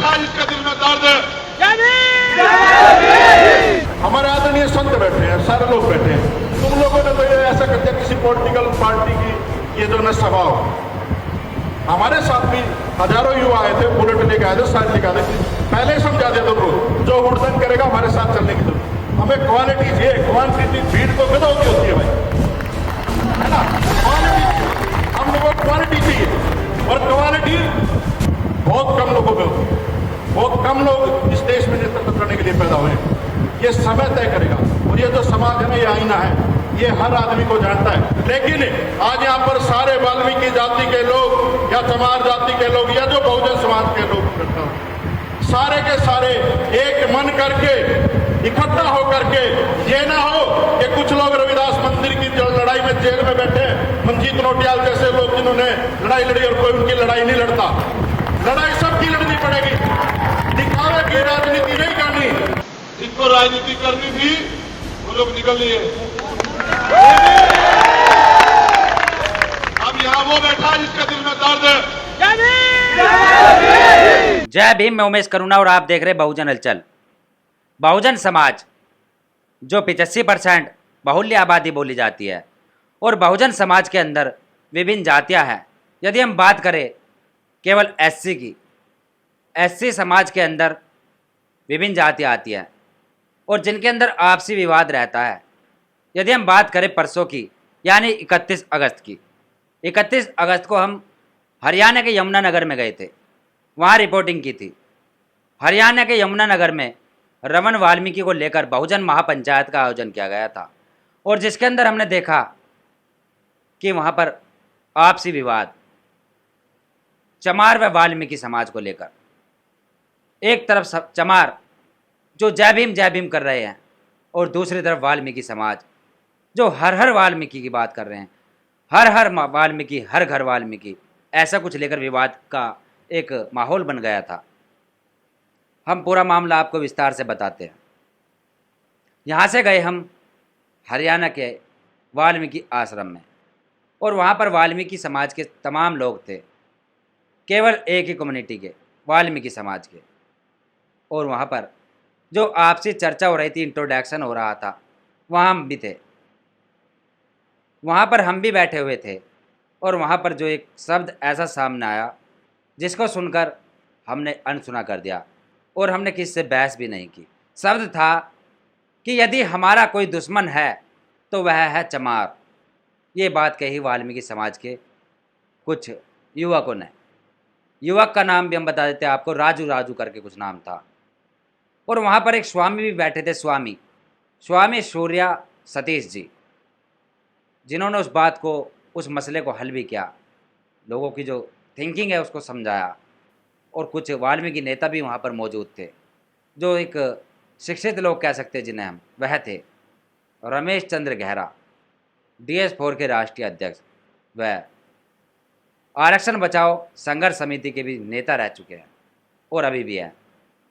बैठा जिसके दिल में दर्द, हमारे आदरणीय संत बैठे हैं, सारे लोग बैठे हैं। तुम लोगों ने तो ये ऐसा कर दिया किसी पॉलिटिकल पार्टी की ये जो न सभा हो। हमारे साथ भी हजारों युवा आए थे, बुलेट लेके आए थे, सारे लेके आए थे। पहले ही समझा दिया तुम लोग, जो हुड़दंग करेगा हमारे साथ चलने की जरूरत। हमें क्वालिटी चाहिए, क्वांटिटी भीड़ तो गधों की होती है भाई, है ना। क्वालिटी, हम लोगों को क्वालिटी चाहिए और क्वालिटी बहुत कम लोगों में होती है। बहुत कम लोग इस देश में नेतृत्व करने के लिए पैदा हुए। ये समय तय करेगा और ये जो समाज है ना, ये आईना है, ये हर आदमी को जानता है। लेकिन आज यहाँ पर सारे वाल्मीकि जाति के लोग या चमार जाति के लोग या जो बहुजन समाज के लोग इकट्ठा हो, सारे के सारे एक मन करके इकट्ठा होकर के, ये ना हो कि कुछ लोग रविदास मंदिर की जो लड़ाई में जेल में बैठे, मनजीत नोटियाल जैसे लोग जिन्होंने लड़ाई लड़ी और कोई उनकी लड़ाई नहीं लड़ता। लड़ाई सबकी लड़नी पड़ेगी, दिखावे की राजनीति नहीं करनी। जिनको राजनीति करनी थी वो लोग निकल लिए। अब यहाँ वो बैठा जिसके दिल में दर्द है। जय भीम। मैं उमेश करुणा और आप देख रहे बहुजन हलचल। बहुजन समाज जो 85% बहुल्य आबादी बोली जाती है और बहुजन समाज के अंदर विभिन्न जातियां हैं। यदि हम बात करें केवल एससी की, एससी समाज के अंदर विभिन्न जातियां आती हैं और जिनके अंदर आपसी विवाद रहता है। यदि हम बात करें परसों की, यानी 31 अगस्त की, 31 अगस्त को हम हरियाणा के यमुनानगर में गए थे, वहाँ रिपोर्टिंग की थी। हरियाणा के यमुनानगर में रमन वाल्मीकि को लेकर बहुजन महापंचायत का आयोजन किया गया था और जिसके अंदर हमने देखा कि वहाँ पर आपसी विवाद चमार व वाल्मीकि समाज को लेकर, एक तरफ चमार जो जय भीम कर रहे हैं और दूसरी तरफ वाल्मीकि समाज जो हर हर वाल्मीकि की बात कर रहे हैं, हर हर वाल्मीकि, हर घर वाल्मीकि, ऐसा कुछ लेकर विवाद का एक माहौल बन गया था। हम पूरा मामला आपको विस्तार से बताते हैं। यहाँ से गए हम हरियाणा के वाल्मीकि आश्रम में और वहाँ पर वाल्मीकि समाज के तमाम लोग थे, केवल एक ही कम्युनिटी के, वाल्मीकि समाज के। और वहाँ पर जो आपसी चर्चा हो रही थी, इंट्रोडक्शन हो रहा था, वहाँ हम भी थे, वहाँ पर हम भी बैठे हुए थे। और वहाँ पर जो एक शब्द ऐसा सामने आया जिसको सुनकर हमने अनसुना कर दिया और हमने किसी से बहस भी नहीं की। शब्द था कि यदि हमारा कोई दुश्मन है तो वह है चमार। ये बात कही वाल्मीकि समाज के कुछ युवकों ने। युवक का नाम भी हम बता देते हैं आपको, राजू करके कुछ नाम था। और वहाँ पर एक स्वामी भी बैठे थे, स्वामी सूर्या सतीश जी, जिन्होंने उस बात को, उस मसले को हल भी किया, लोगों की जो थिंकिंग है उसको समझाया। और कुछ वाल्मीकि नेता भी वहाँ पर मौजूद थे, जो एक शिक्षित लोग कह सकते हैं जिन्हें हम, वह थे रमेश चंद्र गहरा, DS4 के राष्ट्रीय अध्यक्ष, वह आरक्षण बचाओ संघर्ष समिति के भी नेता रह चुके हैं और अभी भी हैं।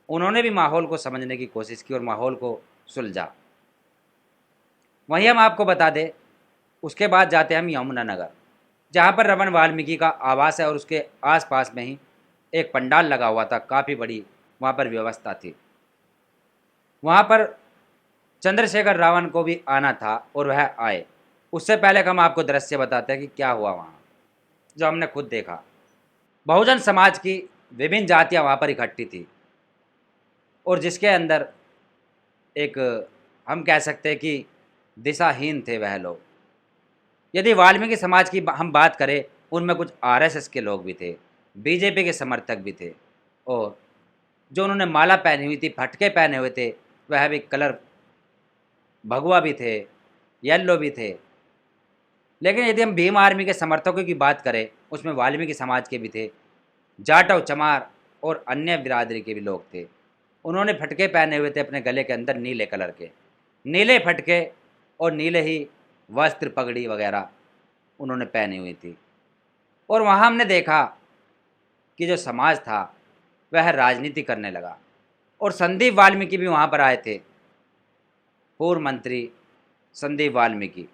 उन्होंने भी माहौल को समझने की कोशिश की और माहौल को सुलझा। वहीं हम आपको बता दें, उसके बाद जाते हैं हम यमुनानगर, जहाँ पर रमन वाल्मीकि का आवास है और उसके आसपास में ही एक पंडाल लगा हुआ था, काफ़ी बड़ी वहाँ पर व्यवस्था थी। वहाँ पर चंद्रशेखर रावण को भी आना था और वह आए। उससे पहले हम आपको दृश्य बताते हैं कि क्या हुआ वहाँ, जो हमने खुद देखा। बहुजन समाज की विभिन्न जातियाँ वहाँ पर इकट्ठी थी और जिसके अंदर एक, हम कह सकते हैं कि दिशाहीन थे वह लोग। यदि वाल्मीकि समाज की हम बात करें, उनमें कुछ RSS के लोग भी थे, BJP के समर्थक भी थे और जो उन्होंने माला पहनी हुई थी, फटके पहने हुए थे, वह भी कलर भगवा भी थे, येलो भी थे। लेकिन यदि हम भीम आर्मी के समर्थकों की बात करें, उसमें वाल्मीकि समाज के भी थे, जाटव, चमार और अन्य बिरादरी के भी लोग थे। उन्होंने फटके पहने हुए थे अपने गले के अंदर, नीले कलर के, नीले फटके और नीले ही वस्त्र, पगड़ी वगैरह उन्होंने पहनी हुई थी। और वहाँ हमने देखा कि जो समाज था वह राजनीति करने लगा और संदीप वाल्मीकि भी वहाँ पर आए थे, पूर्व मंत्री संदीप वाल्मीकि,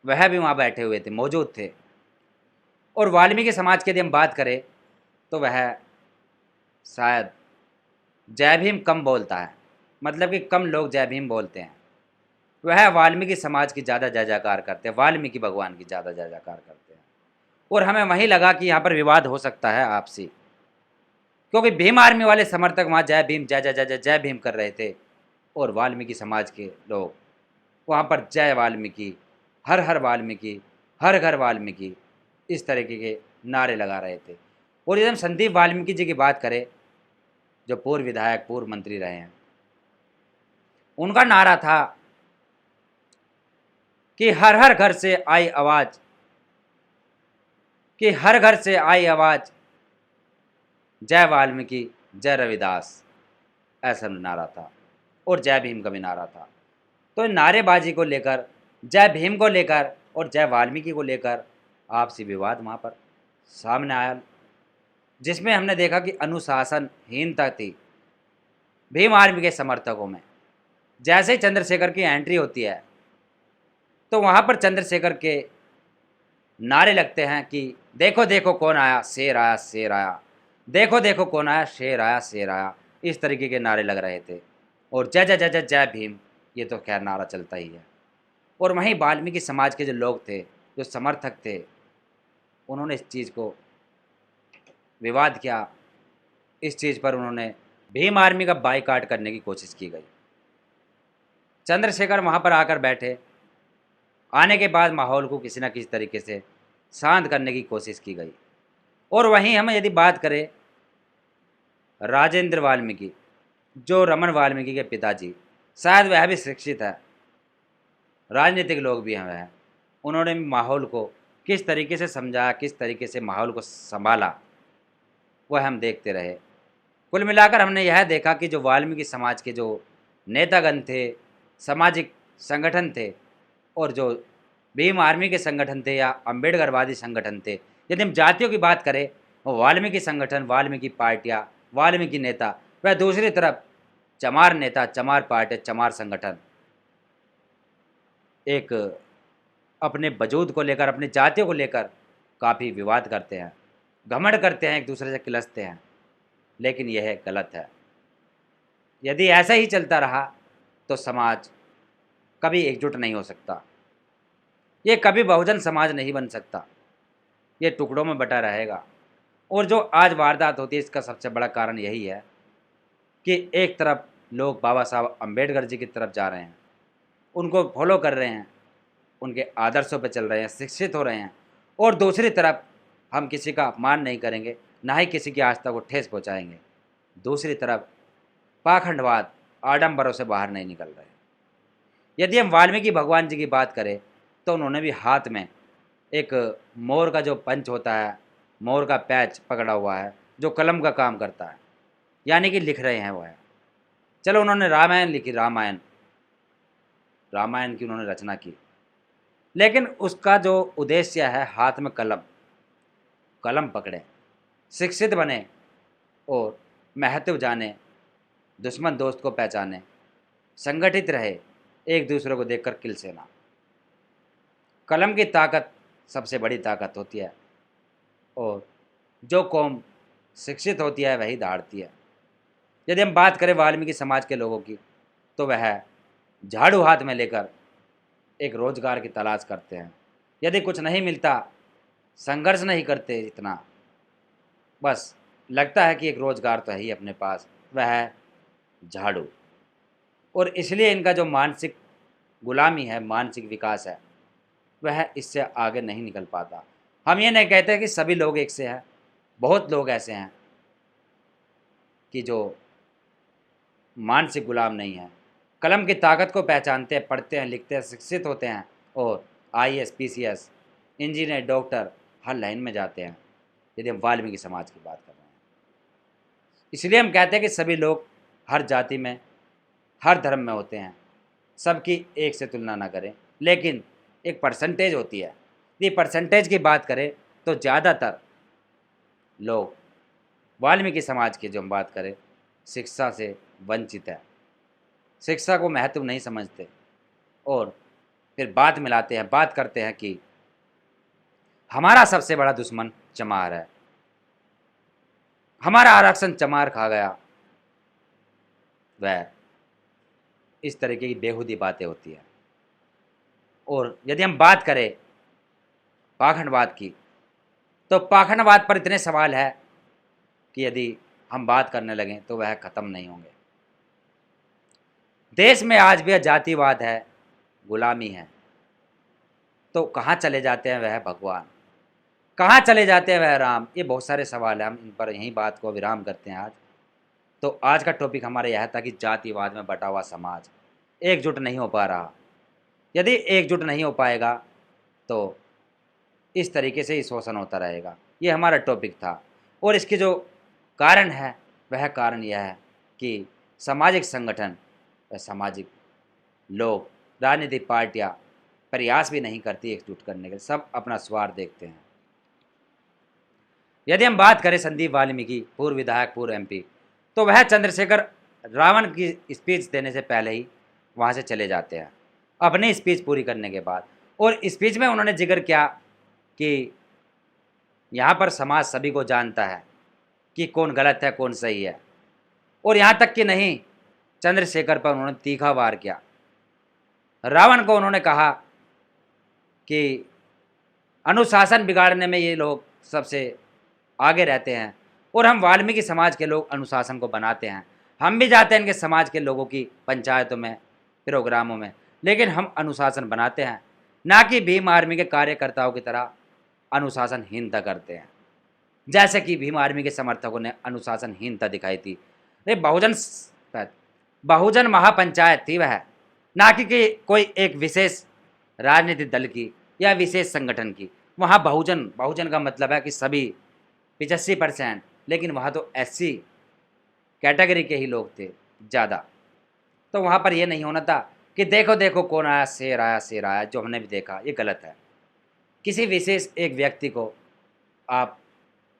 वह भी वहाँ बैठे हुए थे, मौजूद थे। और वाल्मीकि समाज की यदि हम बात करें तो वह शायद जय भीम कम बोलता है, मतलब कि कम लोग जय भीम बोलते हैं, वह वाल्मीकि समाज की ज़्यादा जय जयकार करते हैं, वाल्मीकि भगवान की ज़्यादा जय जयकार करते हैं। और हमें वहीं लगा कि यहाँ पर विवाद हो सकता है आपसी, क्योंकि भीम आर्मी वाले समर्थक वहाँ जय भीम जय जय जय जय जय भीम कर रहे थे, और वाल्मीकि समाज के लोग वहाँ पर जय वाल्मीकि, हर वाल्मीकि, हर घर वाल्मीकि, इस तरीके के नारे लगा रहे थे। और यदि हम संदीप वाल्मीकि जी की बात करें, जो पूर्व विधायक पूर्व मंत्री रहे हैं, उनका नारा था कि हर हर घर से आई आवाज़, कि हर घर से आई आवाज़, जय वाल्मीकि जय रविदास, ऐसा नारा था। और जय भीम का भी नारा था। तो इन नारेबाजी को लेकर, जय भीम को लेकर और जय वाल्मीकि को लेकर आपसी विवाद वहाँ पर सामने आया, जिसमें हमने देखा कि अनुशासनहीनता थी भीम आर्मी के समर्थकों में। जैसे ही चंद्रशेखर की एंट्री होती है तो वहाँ पर चंद्रशेखर के नारे लगते हैं कि देखो देखो कौन आया, शेर आया शेर आया, देखो देखो कौन आया, शेर आया शेर आया, इस तरीके के नारे लग रहे थे। और जय जय जय जय जय भीम, ये तो खैर नारा चलता ही है। और वहीं वाल्मीकि समाज के जो लोग थे, जो समर्थक थे, उन्होंने इस चीज़ को विवाद किया, इस चीज़ पर उन्होंने भीम आर्मी का बाइकाट करने की कोशिश की गई। चंद्रशेखर वहाँ पर आकर बैठे, आने के बाद माहौल को किसी न किसी तरीके से शांत करने की कोशिश की गई। और वहीं हम यदि बात करें राजेंद्र वाल्मीकि, जो रमन वाल्मीकि के पिताजी, शायद वह भी शिक्षित है, राजनीतिक लोग भी हैं वह, उन्होंने माहौल को किस तरीके से समझाया, किस तरीके से माहौल को संभाला, वह हम देखते रहे। कुल मिलाकर हमने यह देखा कि जो वाल्मीकि समाज के जो नेतागण थे, सामाजिक संगठन थे, और जो भीम आर्मी के संगठन थे या अम्बेडकरवादी संगठन थे, यदि हम जातियों की बात करें, वाल्मीकि संगठन, वाल्मीकि पार्टियाँ, वाल्मीकि नेता, वह दूसरी तरफ चमार नेता, चमार पार्टी, चमार संगठन एक अपने वजूद को लेकर, अपनी जातियों को लेकर काफ़ी विवाद करते हैं, घमंड करते हैं, एक दूसरे से किलसते हैं, लेकिन यह गलत है। यदि ऐसा ही चलता रहा तो समाज कभी एकजुट नहीं हो सकता, ये कभी बहुजन समाज नहीं बन सकता, ये टुकड़ों में बटा रहेगा। और जो आज वारदात होती है, इसका सबसे बड़ा कारण यही है कि एक तरफ लोग बाबा साहब अम्बेडकर जी की तरफ जा रहे हैं, उनको फॉलो कर रहे हैं, उनके आदर्शों पर चल रहे हैं, शिक्षित हो रहे हैं, और दूसरी तरफ हम किसी का अपमान नहीं करेंगे, ना ही किसी की आस्था को ठेस पहुंचाएंगे। दूसरी तरफ पाखंडवाद आडंबरों से बाहर नहीं निकल रहे। यदि हम वाल्मीकि भगवान जी की बात करें तो उन्होंने भी हाथ में एक मोर का जो पंच होता है, मोर का पैच पकड़ा हुआ है, जो कलम का काम करता है, यानी कि लिख रहे हैं वो है। चलो उन्होंने रामायण लिखी, रामायण की उन्होंने रचना की, लेकिन उसका जो उद्देश्य है हाथ में कलम, कलम पकड़े, शिक्षित बने और महत्व जाने, दुश्मन दोस्त को पहचाने, संगठित रहे, एक दूसरे को देखकर किल सेना। कलम की ताकत सबसे बड़ी ताकत होती है, और जो कौम शिक्षित होती है वही दहाड़ती है। यदि हम बात करें वाल्मीकि समाज के लोगों की, तो वह झाड़ू हाथ में लेकर एक रोजगार की तलाश करते हैं। यदि कुछ नहीं मिलता, संघर्ष नहीं करते इतना, बस लगता है कि एक रोजगार तो है ही अपने पास, वह है झाड़ू। और इसलिए इनका जो मानसिक गुलामी है, मानसिक विकास है, वह इससे आगे नहीं निकल पाता। हम ये नहीं कहते कि सभी लोग एक से हैं, बहुत लोग ऐसे हैं कि जो मानसिक गुलाम नहीं है, कलम की ताकत को पहचानते हैं, पढ़ते हैं, लिखते हैं, शिक्षित होते हैं, और आईएएस, पीसीएस, इंजीनियर, डॉक्टर हर लाइन में जाते हैं, यदि हम वाल्मीकि समाज की बात कर रहे हैं। इसलिए हम कहते हैं कि सभी लोग हर जाति में, हर धर्म में होते हैं, सबकी एक से तुलना ना करें, लेकिन एक परसेंटेज होती है। यदि परसेंटेज की बात करें तो ज़्यादातर लोग वाल्मीकि समाज की जो हम बात करें, शिक्षा से वंचित है, शिक्षा को महत्व नहीं समझते, और फिर बात मिलाते हैं, बात करते हैं कि हमारा सबसे बड़ा दुश्मन चमार है, हमारा आरक्षण चमार खा गया, वह इस तरीके की बेहुदी बातें होती है। और यदि हम बात करें पाखंडवाद की, तो पाखंडवाद पर इतने सवाल है कि यदि हम बात करने लगें तो वह ख़त्म नहीं होंगे। देश में आज भी जातिवाद है, गुलामी है, तो कहाँ चले जाते हैं वह भगवान, कहाँ चले जाते हैं वह राम? ये बहुत सारे सवाल हैं, हम इन पर यहीं बात को विराम करते हैं आज। तो आज का टॉपिक हमारा यह था कि जातिवाद में बटा हुआ समाज एकजुट नहीं हो पा रहा। यदि एकजुट नहीं हो पाएगा तो इस तरीके से ही शोषण होता रहेगा। ये हमारा टॉपिक था। और इसके जो कारण है वह कारण यह है कि सामाजिक संगठन व सामाजिक लोग, राजनीतिक पार्टियां प्रयास भी नहीं करती एकजुट करने के, सब अपना स्वार्थ देखते हैं। यदि हम बात करें संदीप वाल्मीकि, पूर्व विधायक, पूर्व एमपी, तो वह चंद्रशेखर रावण की स्पीच देने से पहले ही वहाँ से चले जाते हैं अपनी स्पीच पूरी करने के बाद। और स्पीच में उन्होंने जिक्र किया कि यहाँ पर समाज सभी को जानता है कि कौन गलत है कौन सही है। और यहाँ तक कि नहीं, चंद्रशेखर पर उन्होंने तीखा वार किया। रावण को उन्होंने कहा कि अनुशासन बिगाड़ने में ये लोग सबसे आगे रहते हैं और हम वाल्मीकि समाज के लोग अनुशासन को बनाते हैं। हम भी जाते हैं इनके समाज के लोगों की पंचायतों में, प्रोग्रामों में, लेकिन हम अनुशासन बनाते हैं, ना कि भीम आर्मी के कार्यकर्ताओं की तरह अनुशासनहीनता करते हैं, जैसे कि भीम आर्मी के समर्थकों ने अनुशासनहीनता दिखाई थी। बहुजन महापंचायत थी वह, ना कि कोई एक विशेष राजनीतिक दल की या विशेष संगठन की। वहाँ बहुजन का मतलब है कि सभी 85%, लेकिन वहाँ तो SC कैटेगरी के ही लोग थे ज़्यादा। तो वहाँ पर यह नहीं होना था कि देखो देखो कौन आया, शेर आया, जो हमने भी देखा। ये गलत है। किसी विशेष एक व्यक्ति को आप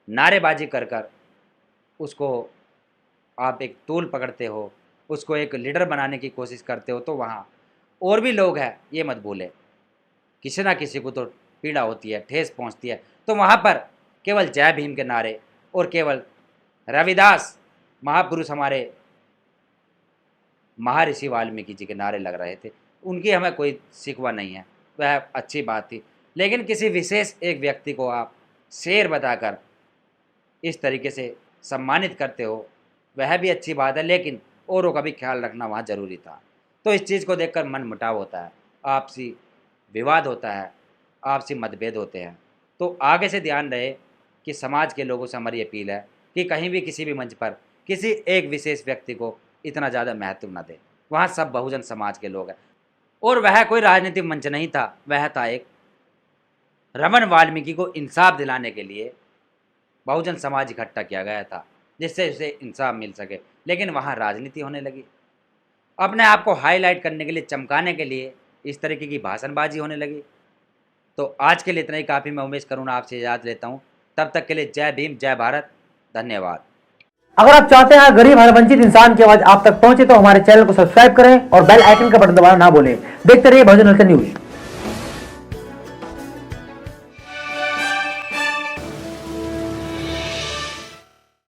नारेबाजी कर उसको आप एक तूल पकड़ते हो, उसको एक लीडर बनाने की कोशिश करते हो, तो वहाँ और भी लोग हैं, ये मत भूले। किसी ना किसी को तो पीड़ा होती है, ठेस पहुँचती है। तो वहाँ पर केवल जय भीम के नारे और केवल रविदास महापुरुष, हमारे महर्षि वाल्मीकि जी के नारे लग रहे थे। उनकी हमें कोई शिकवा नहीं है, वह अच्छी बात थी। लेकिन किसी विशेष एक व्यक्ति को आप शेर बताकर इस तरीके से सम्मानित करते हो, वह भी अच्छी बात है, लेकिन औरों का भी ख्याल रखना वहाँ ज़रूरी था। तो इस चीज़ को देखकर मन मुटाव होता है, आपसी विवाद होता है, आपसी मतभेद होते हैं। तो आगे से ध्यान रहे कि समाज के लोगों से हमारी अपील है कि कहीं भी किसी भी मंच पर किसी एक विशेष व्यक्ति को इतना ज़्यादा महत्व न दे। वहाँ सब बहुजन समाज के लोग हैं। और वह कोई राजनीतिक मंच नहीं था, वह था एक रमन वाल्मीकि को इंसाफ दिलाने के लिए बहुजन समाज इकट्ठा किया गया था, जिससे उसे इंसाफ मिल सके। लेकिन वहाँ राजनीति होने लगी, अपने आप को हाईलाइट करने के लिए, चमकाने के लिए इस तरीके की भाषणबाजी होने लगी। तो आज के लिए इतना ही काफ़ी। मैं उमेश करूणा आपसे इजाज़त लेता हूँ। तब तक के लिए जय भीम, जय भारत, धन्यवाद। अगर आप चाहते हैं गरीब हर वंचित इंसान की आवाज आप तक पहुंचे तो हमारे चैनल को सब्सक्राइब करें और बेल आइकन का बटन दबाना ना भूलें। देखते रहिए बहुजन हलचल न्यूज।